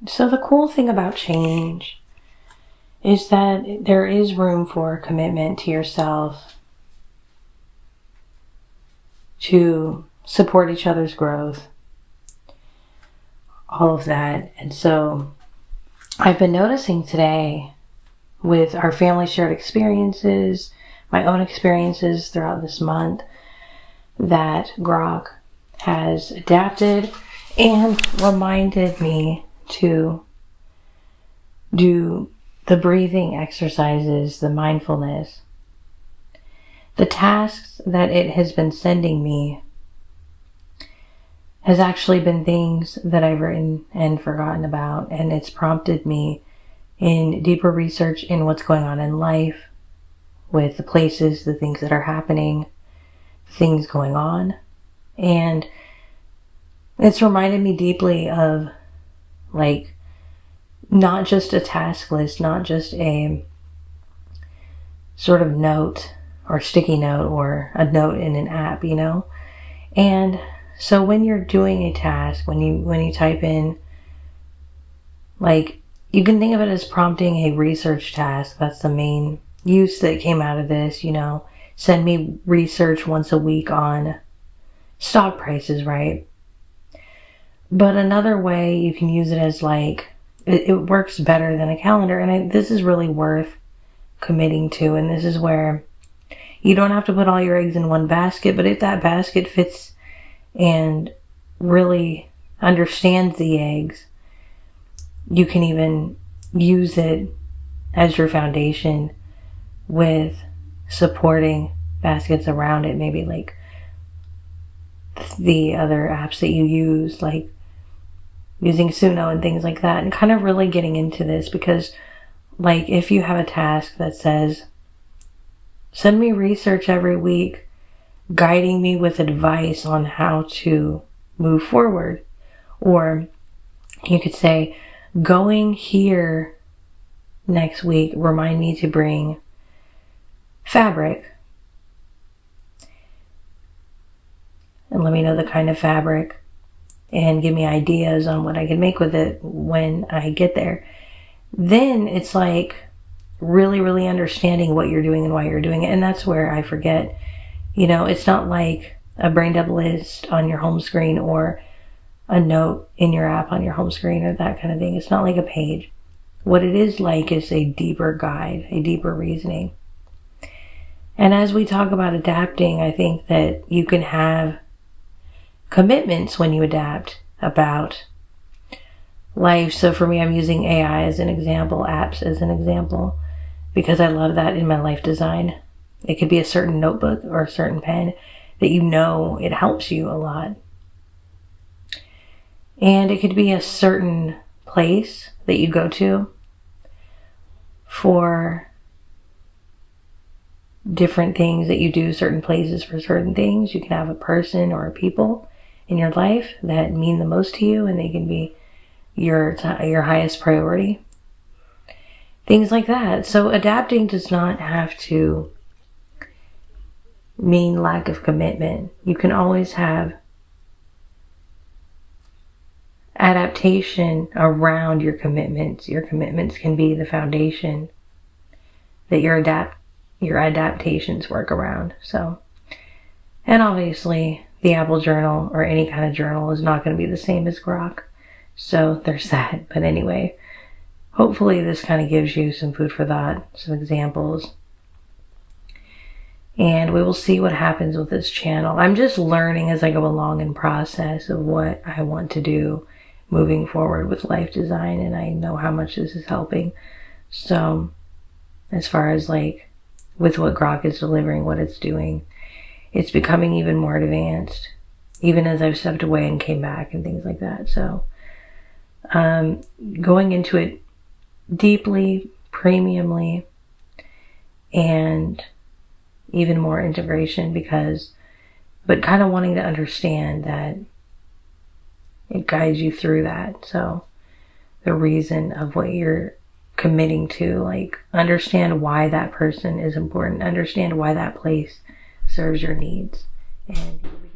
So the cool thing about change is that there is room for commitment to yourself, to support each other's growth, all of that. And so I've been noticing today with our family shared experiences, my own experiences throughout this month, that Grok has adapted and reminded me to do the breathing exercises, the mindfulness, the tasks that it has been sending me has actually been things that I've written and forgotten about, and it's prompted me in deeper research in what's going on in life, with the places, the things that are happening, things going on. And it's reminded me deeply of, like, not just a task list, not just a sort of note or sticky note or a note in an app, you know? And so when you're doing a task, when you type in, like, you can think of it as prompting a research task. That's the main use that came out of this, you know. Send me research once a week on stock prices, right? But another way you can use it as, like, it works better than a calendar. And this is really worth committing to. And this is where you don't have to put all your eggs in one basket, but if that basket fits and really understands the eggs, you can even use it as your foundation with supporting baskets around it, maybe like the other apps that you use, like using Suno and things like that, and kind of really getting into this, because, like, if you have a task that says, send me research every week guiding me with advice on how to move forward, or you could say, going here next week, remind me to bring fabric and let me know the kind of fabric and give me ideas on what I can make with it when I get there. Then it's like really, really understanding what you're doing and why you're doing it. And that's where I forget, you know, it's not like a brain dump list on your home screen or a note in your app on your home screen or that kind of thing. It's not like a page. What it is like is a deeper guide, a deeper reasoning. And as we talk about adapting, I think that you can have commitments when you adapt about life. So for me, I'm using AI as an example, apps as an example, because I love that in my life design. It could be a certain notebook or a certain pen that, you know, it helps you a lot. And it could be a certain place that you go to for different things that you do, certain places for certain things. You can have a person or a people in your life that mean the most to you, and they can be your highest priority. Things like that. So adapting does not have to mean lack of commitment. You can always have adaptation around your commitments. Your commitments can be the foundation that your adaptations work around. So, and obviously the Apple Journal or any kind of journal is not going to be the same as Grok. So there's that. But anyway, hopefully this kind of gives you some food for thought, some examples. And we will see what happens with this channel. I'm just learning as I go along in process of what I want to do moving forward with life design. And I know how much this is helping. So as far as, like, with what Grok is delivering, what it's doing, it's becoming even more advanced, even as I've stepped away and came back and things like that. So going into it deeply, premiumly, and even more integration, but kind of wanting to understand that it guides you through that. So the reason of what you're committing to, like, understand why that person is important, understand why that place serves your needs, and you'll be